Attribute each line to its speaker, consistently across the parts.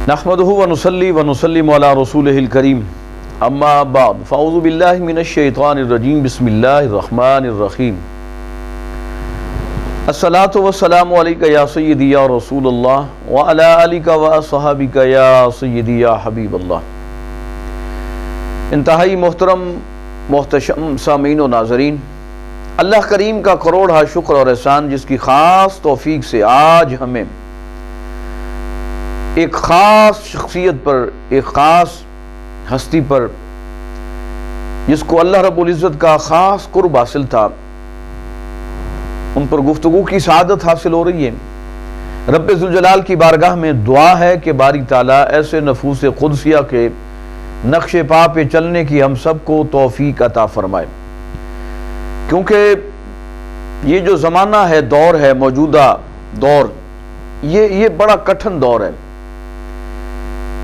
Speaker 1: نحمدہ ونصلی ونسلم علی رسولہ الکریم اما بعد فاعوذ باللہ من الشیطان الرجیم بسم اللہ الرحمن الرحیم الصلاۃ والسلام علیکہ یا سیدی یا رسول اللہ وعلی آلک واصحابک یا سیدی یا حبیب اللہ۔ انتہائی محترم محتشم سامعین و ناظرین، اللہ کریم کا کروڑہ شکر اور احسان جس کی خاص توفیق سے آج ہمیں ایک خاص شخصیت پر، ایک خاص ہستی پر، جس کو اللہ رب العزت کا خاص قرب حاصل تھا، ان پر گفتگو کی سعادت حاصل ہو رہی ہے۔ رب ذوالجلال کی بارگاہ میں دعا ہے کہ باری تعالیٰ ایسے نفوس قدسیہ کے نقش پا پہ چلنے کی ہم سب کو توفیق عطا فرمائے، کیونکہ یہ جو زمانہ ہے، دور ہے، موجودہ دور، یہ بڑا کٹھن دور ہے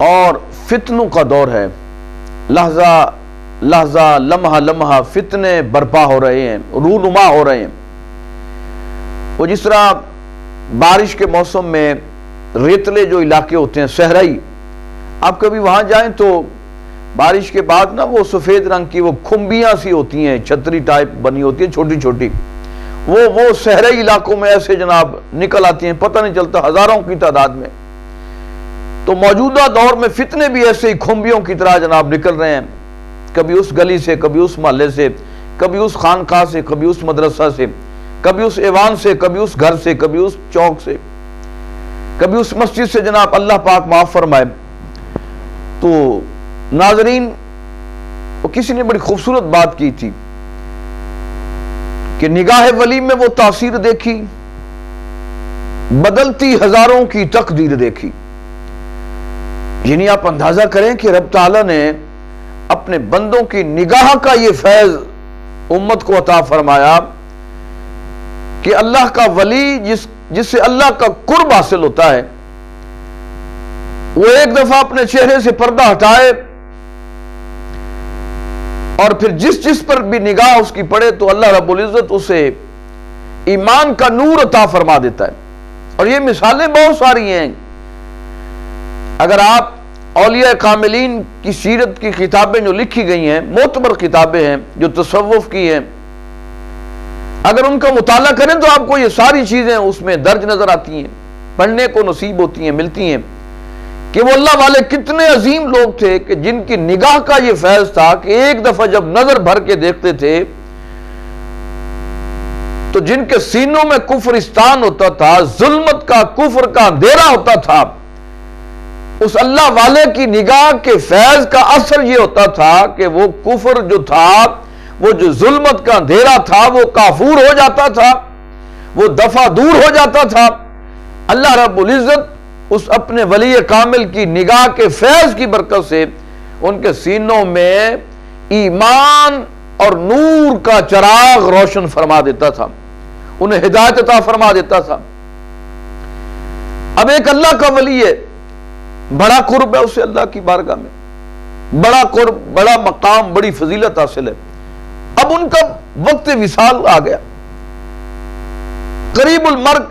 Speaker 1: اور فتنوں کا دور ہے۔ لحظہ لحظہ، لمحہ لمحہ فتنے برپا ہو رہے ہیں، رونما ہو رہے ہیں۔ وہ جس طرح بارش کے موسم میں ریتلے جو علاقے ہوتے ہیں، صحرائی، آپ کبھی وہاں جائیں تو بارش کے بعد نا وہ سفید رنگ کی وہ کھمبیاں سی ہوتی ہیں، چھتری ٹائپ بنی ہوتی ہیں، چھوٹی چھوٹی، وہ صحرائی علاقوں میں ایسے جناب نکل آتی ہیں، پتہ نہیں چلتا، ہزاروں کی تعداد میں۔ تو موجودہ دور میں فتنے بھی ایسے ہی کھمبیوں کی طرح جناب نکل رہے ہیں، کبھی اس گلی سے، کبھی اس محلے سے، کبھی اس خانقاہ سے، کبھی اس مدرسہ سے، کبھی اس ایوان سے، کبھی اس گھر سے، کبھی اس چوک سے، کبھی اس مسجد سے، جناب اللہ پاک معاف فرمائے۔ تو ناظرین، وہ کسی نے بڑی خوبصورت بات کی تھی کہ نگاہ ولی میں وہ تاثیر دیکھی، بدلتی ہزاروں کی تقدیر دیکھی۔ یعنی آپ اندازہ کریں کہ رب تعالیٰ نے اپنے بندوں کی نگاہ کا یہ فیض امت کو عطا فرمایا کہ اللہ کا ولی جس سے اللہ کا قرب حاصل ہوتا ہے، وہ ایک دفعہ اپنے چہرے سے پردہ ہٹائے اور پھر جس پر بھی نگاہ اس کی پڑے تو اللہ رب العزت اسے ایمان کا نور عطا فرما دیتا ہے۔ اور یہ مثالیں بہت ساری ہیں۔ اگر آپ اولیاء کاملین کی سیرت کی کتابیں جو لکھی گئی ہیں، معتبر کتابیں ہیں جو تصوف کی ہیں، اگر ان کا مطالعہ کریں تو آپ کو یہ ساری چیزیں اس میں درج نظر آتی ہیں، پڑھنے کو نصیب ہوتی ہیں، ملتی ہیں کہ وہ اللہ والے کتنے عظیم لوگ تھے کہ جن کی نگاہ کا یہ فیض تھا کہ ایک دفعہ جب نظر بھر کے دیکھتے تھے تو جن کے سینوں میں کفرستان ہوتا تھا، ظلمت کا، کفر کا اندھیرا ہوتا تھا، اس اللہ والے کی نگاہ کے فیض کا اثر یہ ہوتا تھا کہ وہ کفر جو تھا، وہ جو ظلمت کا اندھیرا تھا، وہ کافور ہو جاتا تھا، وہ دفع دور ہو جاتا تھا۔ اللہ رب العزت اس اپنے ولی کامل کی نگاہ کے فیض کی برکت سے ان کے سینوں میں ایمان اور نور کا چراغ روشن فرما دیتا تھا، انہیں ہدایت عطا فرما دیتا تھا۔ اب ایک اللہ کا ولی ہے، بڑا قرب ہے اسے اللہ کی بارگاہ میں، بڑا قرب، بڑا مقام، بڑی فضیلت حاصل ہے۔ اب ان کا وقت وصال آ گیا، قریب المرگ،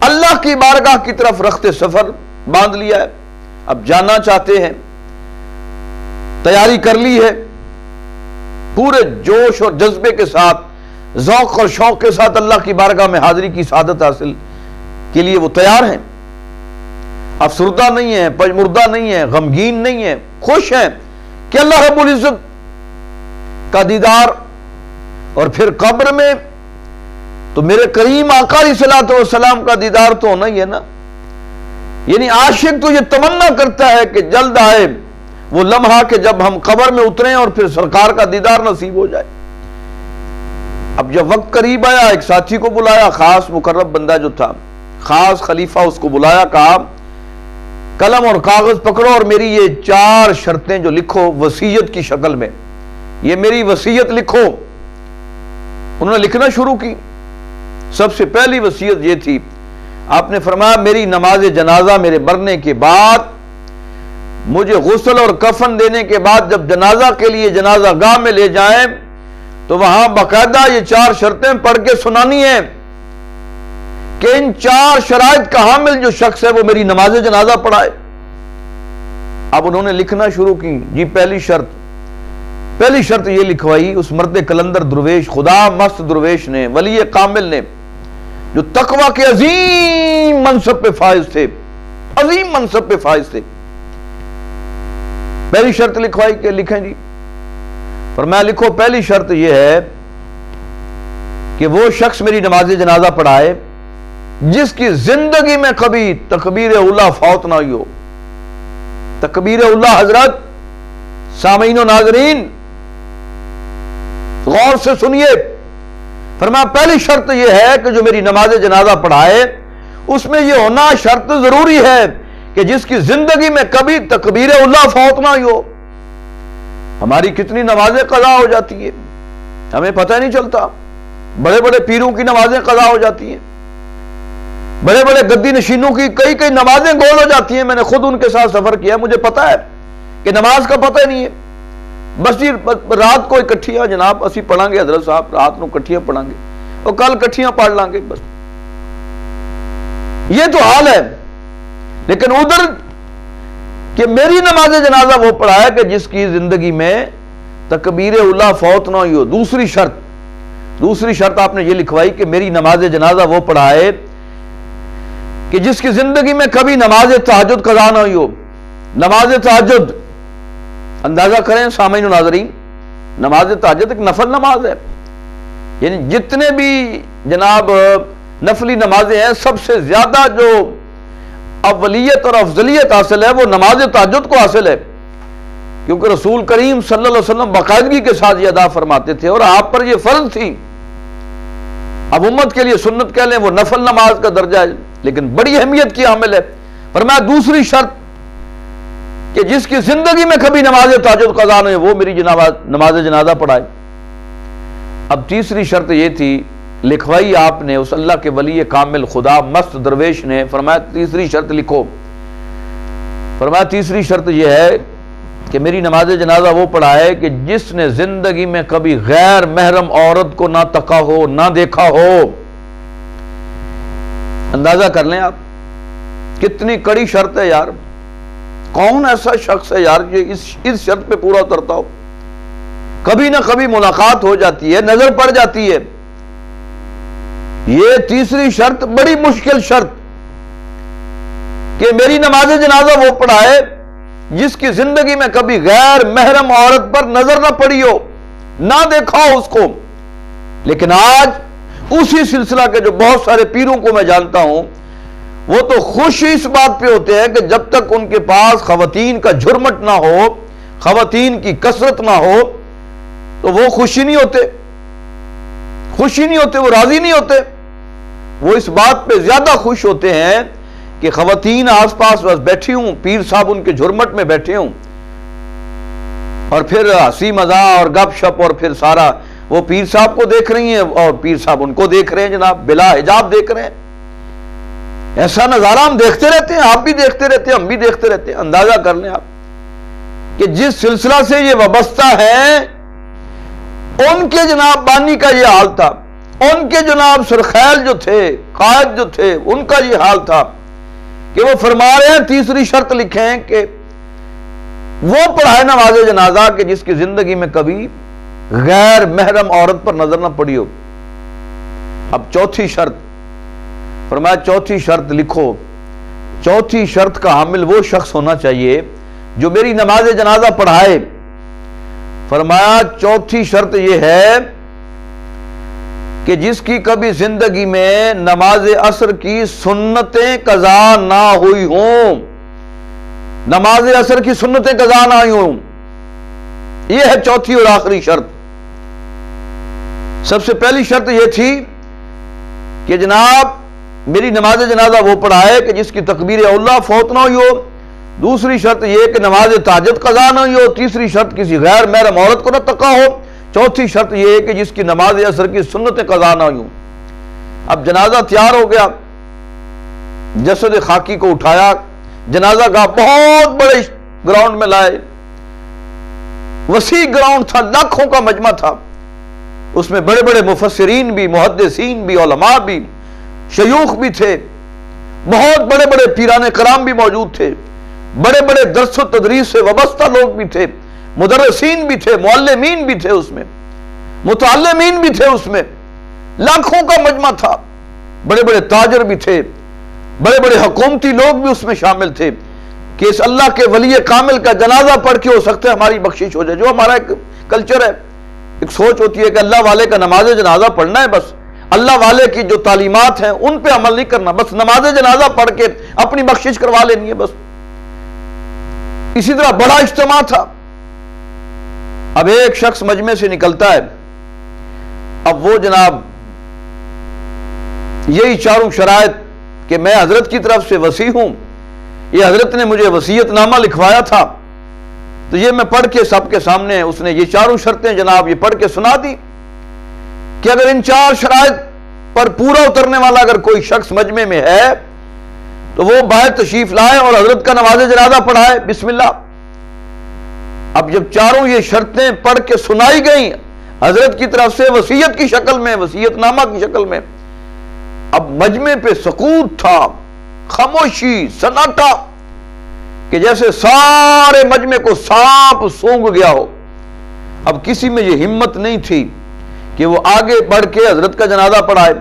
Speaker 1: اللہ کی بارگاہ کی طرف رخت سفر باندھ لیا ہے، اب جانا چاہتے ہیں، تیاری کر لی ہے، پورے جوش اور جذبے کے ساتھ، ذوق اور شوق کے ساتھ اللہ کی بارگاہ میں حاضری کی سعادت حاصل کے لیے وہ تیار ہیں۔ افسردہ نہیں ہیں، پژمردہ نہیں ہیں، غمگین نہیں ہیں، خوش ہیں کہ اللہ رب العزت کا دیدار، اور پھر قبر میں تو میرے کریم آقا علیہ الصلوۃ والسلام کا دیدار تو ہونا ہی ہے نا۔ یعنی عاشق تو یہ تمنا کرتا ہے کہ جلد آئے وہ لمحہ کہ جب ہم قبر میں اتریں اور پھر سرکار کا دیدار نصیب ہو جائے۔ اب جب وقت قریب آیا، ایک ساتھی کو بلایا، خاص مقرب بندہ جو تھا، خاص خلیفہ، اس کو بلایا، کہا قلم اور کاغذ پکڑو اور میری یہ 4 شرطیں جو لکھو وصیت کی شکل میں، یہ میری وصیت لکھو۔ انہوں نے لکھنا شروع کی۔ سب سے پہلی وصیت یہ تھی، آپ نے فرمایا میری نماز جنازہ میرے مرنے کے بعد، مجھے غسل اور کفن دینے کے بعد جب جنازہ کے لیے جنازہ گاہ میں لے جائیں تو وہاں باقاعدہ یہ 4 شرطیں پڑھ کے سنانی ہیں کہ ان 4 شرائط کا حامل جو شخص ہے وہ میری نماز جنازہ پڑھائے۔ اب انہوں نے لکھنا شروع کی، جی پہلی شرط یہ لکھوائی اس مرد کلندر درویش، خدا مست درویش نے، ولی کامل نے، جو تقوی کے عظیم منصب پہ فائز تھے، عظیم منصب پہ فائز تھے۔ پہلی شرط لکھوائی کہ لکھیں جی، فرمایا لکھو پہلی شرط یہ ہے کہ وہ شخص میری نماز جنازہ پڑھائے جس کی زندگی میں کبھی تکبیر اولیٰ فوت نہ ہوئی ہو۔ تکبیر اولیٰ حضرت، سامعین و ناظرین غور سے سنیے، فرمایا پہلی شرط یہ ہے کہ جو میری نماز جنازہ پڑھائے اس میں یہ ہونا شرط ضروری ہے کہ جس کی زندگی میں کبھی تکبیر اولیٰ فوت نہ ہوئی ہو۔ ہماری کتنی نمازیں قضا ہو جاتی ہیں، ہمیں پتہ نہیں چلتا۔ بڑے بڑے پیروں کی نمازیں قضا ہو جاتی ہیں، بڑے بڑے گدی نشینوں کی کئی نمازیں گول ہو جاتی ہیں۔ میں نے خود ان کے ساتھ سفر کیا، مجھے پتا ہے کہ نماز کا پتہ نہیں ہے۔ بس جی رات کو اکٹھیاں جناب اسی پڑھاں گے، حضرت صاحب رات کو اکٹھیاں پڑھاں گے اور کل اکٹھیاں پڑھ لیں گے، بس یہ تو حال ہے۔ لیکن ادھر کہ میری نماز جنازہ وہ پڑھائے کہ جس کی زندگی میں تکبیر اولیٰ فوت نہ ہوئی ہو۔ دوسری شرط آپ نے یہ لکھوائی کہ میری نماز جنازہ وہ پڑھائے کہ جس کی زندگی میں کبھی نماز تہجد قضا نہ ہوئی ہو۔ نماز تہجد اندازہ کریں سامعین و ناظرین، نماز تہجد ایک نفل نماز ہے، یعنی جتنے بھی جناب نفلی نمازیں ہیں سب سے زیادہ جو اولیت اور افضلیت حاصل ہے وہ نماز تہجد کو حاصل ہے، کیونکہ رسول کریم صلی اللہ علیہ وسلم باقاعدگی کے ساتھ یہ ادا فرماتے تھے اور آپ پر یہ فرض تھی۔ اب امت کے لیے سنت کہہ لیں، وہ نفل نماز کا درجہ ہے لیکن بڑی اہمیت کی حامل ہے۔ فرمایا دوسری شرط کہ جس کی زندگی میں کبھی نماز تہجد قضا نہ ہو وہ میری نماز جنازہ پڑھائے۔ اب تیسری شرط یہ تھی، لکھوائی آپ نے اس اللہ کے ولی کامل خدا مست درویش نے، فرمایا تیسری شرط لکھو۔ فرمایا تیسری شرط یہ ہے کہ میری نماز جنازہ وہ پڑھائے کہ جس نے زندگی میں کبھی غیر محرم عورت کو نہ تکا ہو، نہ دیکھا ہو۔ اندازہ کر لیں آپ کتنی کڑی شرط ہے یار، کون ایسا شخص ہے یار جو اس شرط پہ پورا اترتا ہو؟ کبھی نہ کبھی ملاقات ہو جاتی ہے، نظر پڑ جاتی ہے۔ یہ تیسری شرط بڑی مشکل شرط کہ میری نماز جنازہ وہ پڑھائے جس کی زندگی میں کبھی غیر محرم عورت پر نظر نہ پڑی ہو، نہ دیکھا ہو اس کو۔ لیکن آج اسی سلسلہ کے جو بہت سارے پیروں کو میں جانتا ہوں وہ تو خوش اس بات پہ ہوتے ہیں کہ جب تک ان کے پاس خواتین کا جھرمٹ نہ ہو، خواتین کی کثرت نہ ہو تو وہ خوشی نہیں ہوتے، وہ راضی نہیں ہوتے۔ وہ اس بات پہ زیادہ خوش ہوتے ہیں کہ خواتین آس پاس بس بیٹھی ہوں، پیر صاحب ان کے جھرمٹ میں بیٹھے ہوں اور پھر ہنسی مزاح اور گپ شپ، اور پھر سارا وہ پیر صاحب کو دیکھ رہی ہیں اور پیر صاحب ان کو دیکھ رہے ہیں، جناب بلا حجاب دیکھ رہے ہیں۔ ایسا نظارہ ہم دیکھتے رہتے ہیں، آپ بھی دیکھتے رہتے ہیں، ہم بھی دیکھتے رہتے ہیں۔ اندازہ کر لیں آپ کہ جس سلسلہ سے یہ وابستہ ہیں ان کے جناب بانی کا یہ حال تھا، ان کے جناب سرخیل جو تھے، قائد جو تھے، ان کا یہ حال تھا کہ وہ فرما رہے ہیں تیسری شرط لکھیں کہ وہ پڑھائے نماز جنازہ کہ جس کی زندگی میں کبھی غیر محرم عورت پر نظر نہ پڑی ہو۔ اب چوتھی شرط، فرمایا چوتھی شرط لکھو۔ چوتھی شرط کا حامل وہ شخص ہونا چاہیے جو میری نماز جنازہ پڑھائے۔ فرمایا چوتھی شرط یہ ہے کہ جس کی کبھی زندگی میں نماز عصر کی سنتیں قضا نہ ہوئی ہوں، نماز عصر کی سنتیں قضا نہ ہوئی ہوں۔ یہ ہے چوتھی اور آخری شرط۔ سب سے پہلی شرط یہ تھی کہ جناب میری نماز جنازہ وہ پڑھائے کہ جس کی تکبیر اولیٰ فوت نہ ہوئی ہو۔ دوسری شرط یہ کہ نماز تہجد قضا نہ ہوئی ہو۔ تیسری شرط کسی غیر محرم عورت کو نہ تکا ہو۔ چوتھی شرط یہ ہے کہ جس کی نماز عصر کی سنتیں قضا نہ ہوئی ہوں۔ اب جنازہ تیار ہو گیا، جسد خاکی کو اٹھایا، جنازہ کا بہت بڑے گراؤنڈ میں لائے، وسیع گراؤنڈ تھا، لاکھوں کا مجمع تھا، اس میں بڑے بڑے مفسرین بھی، محدثین بھی، علماء بھی، شیوخ بھی تھے، بہت بڑے بڑے پیران کرام بھی موجود تھے۔ بڑے بڑے درس و تدریس سے وابستہ لوگ بھی تھے، مدرسین بھی تھے، معلمین بھی تھے اس میں، متعلمین بھی تھے اس میں، لاکھوں کا مجمع تھا، بڑے بڑے تاجر بھی تھے، بڑے بڑے حکومتی لوگ بھی اس میں شامل تھے کہ اس اللہ کے ولی کامل کا جنازہ پڑھ کے ہو سکتا ہے ہماری بخشش ہو جائے۔ جو ہمارا ایک کلچر ہے، ایک سوچ ہوتی ہے کہ اللہ والے کا نماز جنازہ پڑھنا ہے، بس اللہ والے کی جو تعلیمات ہیں ان پہ عمل نہیں کرنا، بس نماز جنازہ پڑھ کے اپنی بخشش کروا لینی ہے بس۔ اسی طرح بڑا اجتماع تھا، اب ایک شخص مجمع سے نکلتا ہے، اب وہ جناب یہی چاروں شرائط کہ میں حضرت کی طرف سے وصی ہوں، یہ حضرت نے مجھے وصیت نامہ لکھوایا تھا، تو یہ میں پڑھ کے سب کے سامنے اس نے یہ چاروں شرطیں جناب یہ پڑھ کے سنا دی کہ اگر ان 4 شرائط پر پورا اترنے والا اگر کوئی شخص مجمع میں ہے تو وہ باہر تشریف لائے اور حضرت کا نماز جنازہ پڑھائے، بسم اللہ۔ اب جب چاروں یہ شرطیں پڑھ کے سنائی گئیں حضرت کی طرف سے وصیت کی شکل میں، وصیت نامہ کی شکل میں، اب مجمع پہ سکوت تھا، خاموشی، سناٹا، کہ جیسے سارے مجمع کو سانپ سونگ گیا ہو۔ اب کسی میں یہ ہمت نہیں تھی کہ وہ آگے بڑھ کے حضرت کا جنازہ پڑھائے،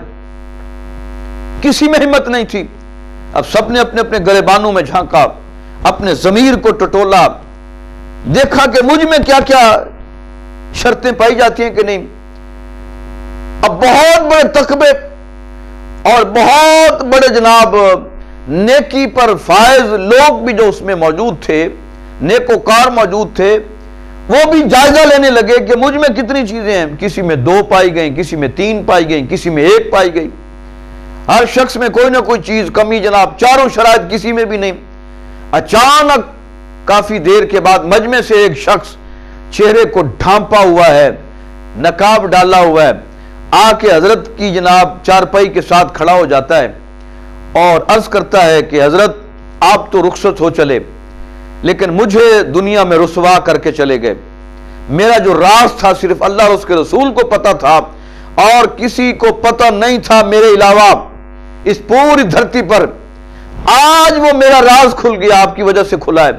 Speaker 1: کسی میں ہمت نہیں تھی۔ اب سب نے اپنے اپنے گریبانوں میں جھانکا، اپنے ضمیر کو ٹٹولا، دیکھا کہ مجھ میں کیا کیا شرطیں پائی جاتی ہیں کہ نہیں۔ اب بہت بڑے تقبے اور بہت بڑے جناب نیکی پر فائز لوگ بھی جو اس میں موجود تھے، نیکوکار موجود تھے، وہ بھی جائزہ لینے لگے کہ مجھ میں کتنی چیزیں ہیں، کسی میں 2 پائی گئیں، کسی میں 3 پائی گئیں، کسی میں 1 پائی گئی، ہر شخص میں کوئی نہ کوئی چیز کمی جناب، چاروں شرائط کسی میں بھی نہیں۔ اچانک کافی دیر کے بعد مجمع سے ایک شخص چہرے کو ڈھانپا ہوا ہے، نقاب ڈالا ہوا ہے، آ کے حضرت کی جناب چارپائی کے ساتھ کھڑا ہو جاتا ہے اور عرض کرتا ہے کہ حضرت آپ تو رخصت ہو چلے، لیکن مجھے دنیا میں رسوا کر کے چلے گئے، میرا جو راز تھا صرف اللہ اور اس کے رسول کو پتا تھا اور کسی کو پتہ نہیں تھا میرے علاوہ اس پوری دھرتی پر، آج وہ میرا راز کھل گیا، آپ کی وجہ سے کھلا ہے۔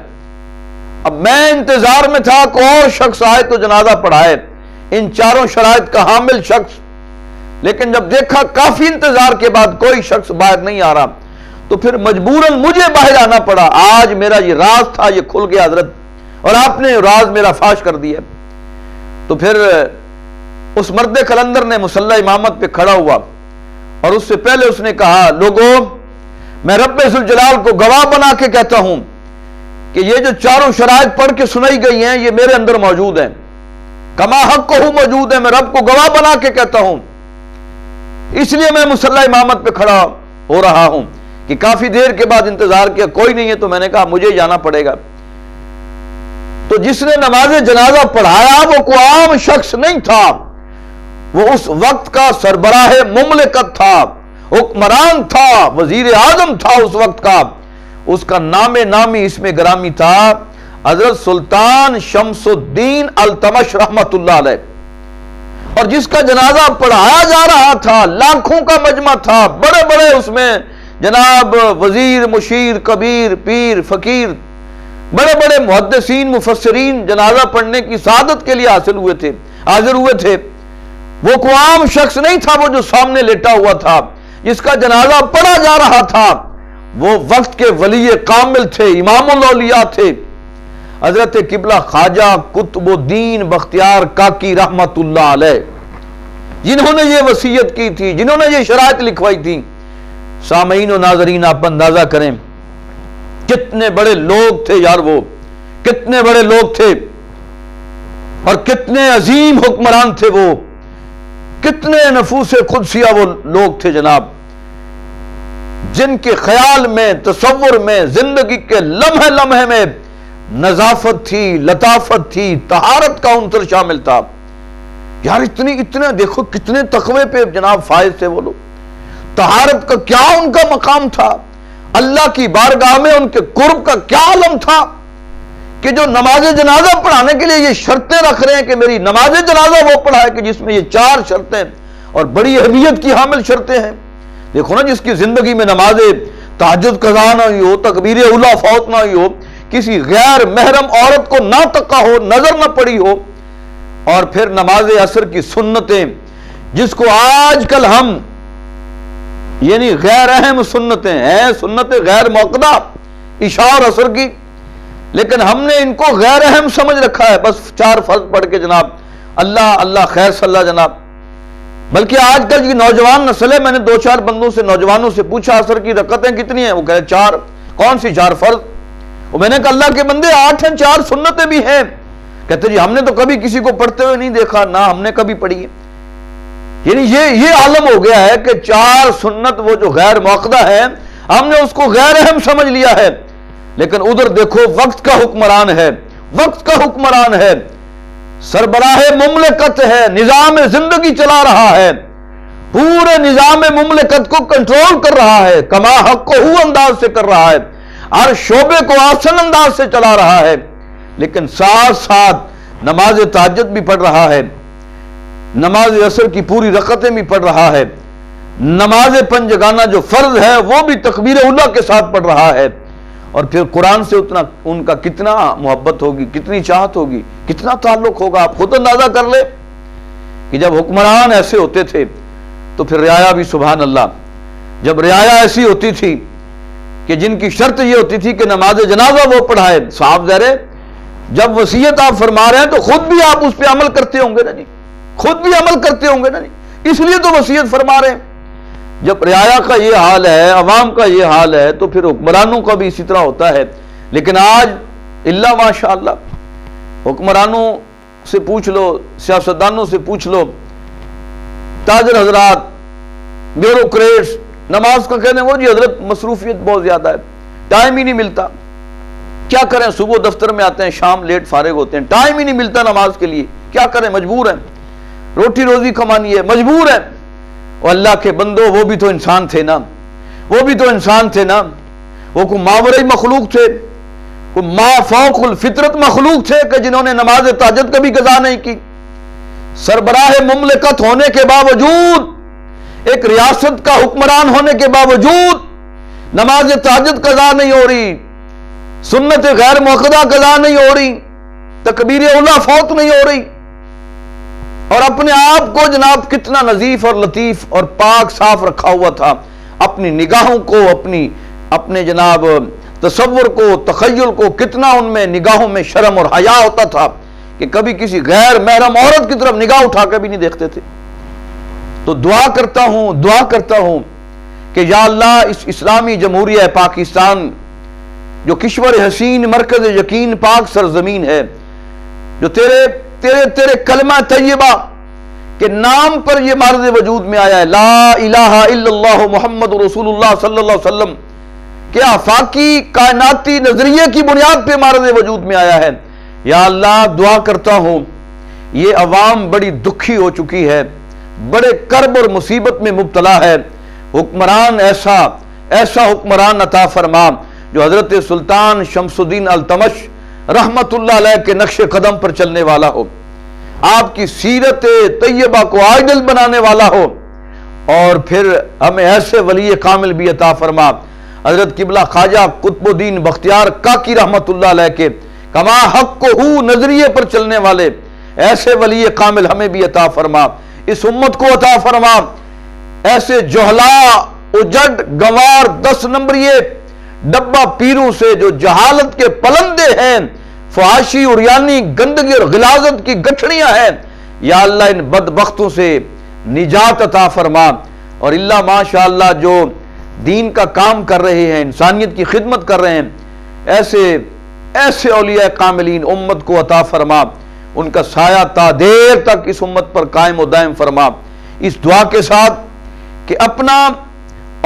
Speaker 1: اب میں انتظار میں تھا کہ اور شخص آئے تو جنازہ پڑھائے، ان چاروں شرائط کا حامل شخص، لیکن جب دیکھا کافی انتظار کے بعد کوئی شخص باہر نہیں آ رہا تو پھر مجبوراً مجھے باہر آنا پڑا۔ آج میرا یہ راز تھا یہ کھل گیا حضرت، اور آپ نے راز میرا فاش کر دیا۔ تو پھر اس مرد کلندر نے مصلی امامت پہ کھڑا ہوا اور اس سے پہلے اس نے کہا، لوگوں میں رب ذوالجلال کو گواہ بنا کے کہتا ہوں کہ یہ جو چاروں شرائط پڑھ کے سنائی گئی ہیں یہ میرے اندر موجود ہیں، کما حق کو موجود ہے، میں رب کو گواہ بنا کے کہتا ہوں، اس لیے میں مصلی امامت پہ کھڑا ہو رہا ہوں کہ کافی دیر کے بعد انتظار کیا کوئی نہیں ہے تو میں نے کہا مجھے جانا پڑے گا۔ تو جس نے نماز جنازہ پڑھایا وہ کوئی عام شخص نہیں تھا، وہ اس وقت کا سربراہ مملکت تھا، حکمران تھا، وزیر اعظم تھا اس وقت کا، اس کا نام نامی اس میں گرامی تھا حضرت سلطان شمس الدین التمش رحمت اللہ علیہ، اور جس کا جنازہ پڑھایا جا رہا تھا، لاکھوں کا مجمع تھا، بڑے بڑے اس میں جناب وزیر، مشیر، کبیر، پیر، فقیر، بڑے بڑے محدثین، مفسرین جنازہ پڑھنے کی سعادت کے لیے حاضر ہوئے تھے۔ وہ کوئی عام شخص نہیں تھا، وہ جو سامنے لیٹا ہوا تھا جس کا جنازہ پڑھا جا رہا تھا، وہ وقت کے ولی کامل تھے، امام الاولیاء تھے، حضرت قبلہ خواجہ قطب الدین بختیار کاکی رحمت اللہ علیہ، جنہوں نے یہ وصیت کی تھی، جنہوں نے یہ شرائط لکھوائی تھی۔ سامعین و ناظرین آپ اندازہ کریں کتنے بڑے لوگ تھے یار، وہ کتنے بڑے لوگ تھے اور کتنے عظیم حکمران تھے، وہ کتنے نفوس قدسیہ وہ لوگ تھے جناب، جن کے خیال میں، تصور میں، زندگی کے لمحے لمحے میں نظافت تھی، لطافت تھی، طہارت کا عنصر شامل تھا۔ یار اتنا دیکھو کتنے تقوی پہ جناب فائز تھے وہ لوگ، طہارت کا کیا ان کا مقام تھا، اللہ کی بارگاہ میں ان کے قرب کا کیا عالم تھا کہ جو نماز جنازہ پڑھانے کے لیے یہ شرطیں رکھ رہے ہیں کہ میری نماز جنازہ وہ پڑھائے، کہ جس میں یہ 4 شرطیں اور بڑی اہمیت کی حامل شرطیں ہیں۔ دیکھو نا، جس کی زندگی میں نماز تہجد قضا نہ ہوئی ہو، تکبیر اولیٰ فوت نہ ہوئی ہو، کسی غیر محرم عورت کو نہ تکا ہو، نظر نہ پڑی ہو، اور پھر نماز عصر کی سنتیں جس کو آج کل ہم یعنی غیر اہم سنتیں ہیں، سنتیں غیر موقدہ عشاء اور عصر کی، لیکن ہم نے ان کو غیر اہم سمجھ رکھا ہے، بس 4 فرض پڑھ کے جناب اللہ اللہ خیر صلی اللہ جناب۔ بلکہ آج کل کی نوجوان نسل ہے، میں نے 2-4 بندوں سے نوجوانوں سے پوچھا عصر کی رکعتیں کتنی ہیں؟ وہ کہے 4۔ کون سی 4 فرض؟ وہ میں نے کہا اللہ کے بندے 8 ہیں، 4 سنتیں بھی ہیں۔ کہتے جی ہم نے تو کبھی کسی کو پڑھتے ہوئے نہیں دیکھا، نہ ہم نے کبھی پڑھی ہے۔ یعنی یہ عالم ہو گیا ہے کہ 4 سنت وہ جو غیر موقدہ ہے ہم نے اس کو غیر اہم سمجھ لیا ہے، لیکن ادھر دیکھو وقت کا حکمران ہے، وقت کا حکمران ہے، سربراہ مملکت ہے، نظام زندگی چلا رہا ہے، پورے نظام مملکت کو کنٹرول کر رہا ہے، کما حق کو ہو انداز سے کر رہا ہے، ہر شعبے کو آسن انداز سے چلا رہا ہے، لیکن ساتھ ساتھ نماز تہجد بھی پڑھ رہا ہے، نماز عصر کی پوری رکعتیں بھی پڑھ رہا ہے، نماز پنجگانہ جو فرض ہے وہ بھی تکبیر اولیٰ کے ساتھ پڑھ رہا ہے، اور پھر قرآن سے اتنا ان کا کتنا محبت ہوگی، کتنی چاہت ہوگی، کتنا تعلق ہوگا۔ آپ خود اندازہ کر لے کہ جب حکمران ایسے ہوتے تھے تو پھر رعایا بھی سبحان اللہ، جب رعایا ایسی ہوتی تھی کہ جن کی شرط یہ ہوتی تھی کہ نماز جنازہ وہ پڑھائے، صاحب ذرے جب وصیت آپ فرما رہے ہیں تو خود بھی آپ اس پہ عمل کرتے ہوں گے نا جی، خود بھی عمل کرتے ہوں گے نا جی، اس لیے تو وصیت فرما رہے ہیں۔ جب رعایا کا یہ حال ہے، عوام کا یہ حال ہے، تو پھر حکمرانوں کا بھی اسی طرح ہوتا ہے۔ لیکن آج اللہ ماشاءاللہ حکمرانوں سے پوچھ لو، سیاستدانوں سے پوچھ لو، تاجر حضرات، بیوروکریٹس، نماز کا کہنے وہ جی حضرت مصروفیت بہت زیادہ ہے، ٹائم ہی نہیں ملتا، کیا کریں، صبح دفتر میں آتے ہیں، شام لیٹ فارغ ہوتے ہیں، ٹائم ہی نہیں ملتا نماز کے لیے، کیا کریں، مجبور ہیں، روٹی روزی کمانی ہے، مجبور ہیں۔ اور اللہ کے بندو وہ بھی تو انسان تھے نا، وہ بھی تو انسان تھے نا، وہ کوئی ماورئی مخلوق تھے، کوئی ما فوق الفطرت مخلوق تھے کہ جنہوں نے نماز تہجد کبھی قضا نہیں کی۔ سربراہ مملکت ہونے کے باوجود، ایک ریاست کا حکمران ہونے کے باوجود نماز تہجد قضا نہیں ہو رہی، سنت غیر موقدہ قضا نہیں ہو رہی، تکبیر اولیٰ فوت نہیں ہو رہی، اور اپنے آپ کو جناب کتنا نظیف اور لطیف اور پاک صاف رکھا ہوا تھا، اپنی نگاہوں کو، اپنے جناب تصور کو، تخیل کو، کتنا ان میں نگاہوں میں شرم اور حیا ہوتا تھا کہ کبھی کسی غیر محرم عورت کی طرف نگاہ اٹھا کے بھی نہیں دیکھتے تھے۔ تو دعا کرتا ہوں کہ یا اللہ اس اسلامی جمہوریہ پاکستان جو کشور حسین مرکز یقین پاک سرزمین ہے، جو تیرے کلمہ طیبہ کے نام پر یہ مارد وجود میں آیا ہے، لا الہ الا اللہ محمد رسول اللہ صلی اللہ علیہ وسلم، کہ آفاقی کائناتی نظریے کی بنیاد پہ مارد وجود میں آیا ہے، یا اللہ دعا کرتا ہوں یہ عوام بڑی دکھی ہو چکی ہے، بڑے کرب اور مصیبت میں مبتلا ہے، حکمران ایسا حکمران عطا فرما جو حضرت سلطان شمس الدین التمش رحمت اللہ علیہ کے نقش قدم پر چلنے والا ہو، آپ کی سیرت طیبہ کو آئیڈل بنانے والا ہو، اور پھر ہمیں ایسے ولی کامل بھی عطا فرما حضرت قبلہ خواجہ قطب الدین بختیار کاکی رحمت اللہ علیہ کے کما حق کو ہو نظریے پر چلنے والے ایسے ولی کامل ہمیں بھی عطا فرما، اس امت کو عطا فرما، ایسے جہلا اجڑ گوار 10 نمبریے ڈبہ پیروں سے جو جہالت کے پلندے ہیں، فحاشی عریانی گندگی اور غلاظت کی گٹھڑیاں ہیں، یا اللہ ان بدبختوں سے نجات عطا فرما، اور اللہ ماشاءاللہ جو دین کا کام کر رہے ہیں، انسانیت کی خدمت کر رہے ہیں، ایسے اولیاء کاملین امت کو عطا فرما، ان کا سایہ تا دیر تک اس امت پر قائم و دائم فرما، اس دعا کے ساتھ کہ اپنا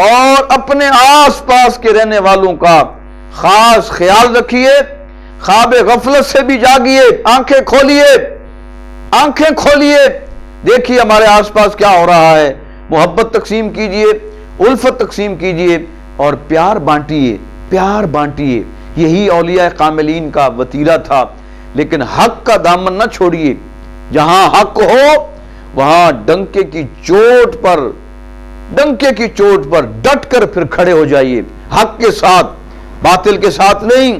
Speaker 1: اور اپنے آس پاس کے رہنے والوں کا خاص خیال رکھیے، خواب غفلت سے بھی جاگیے، آنکھیں کھولیے، دیکھیے ہمارے آس پاس کیا ہو رہا ہے، محبت تقسیم کیجئے، الفت تقسیم کیجئے، اور پیار بانٹیے، یہی اولیاء کاملین کا وتیرہ تھا۔ لیکن حق کا دامن نہ چھوڑیے، جہاں حق ہو وہاں ڈنکے کی چوٹ پر ڈٹ کر پھر کھڑے ہو جائیے، حق کے ساتھ، باطل کے ساتھ نہیں۔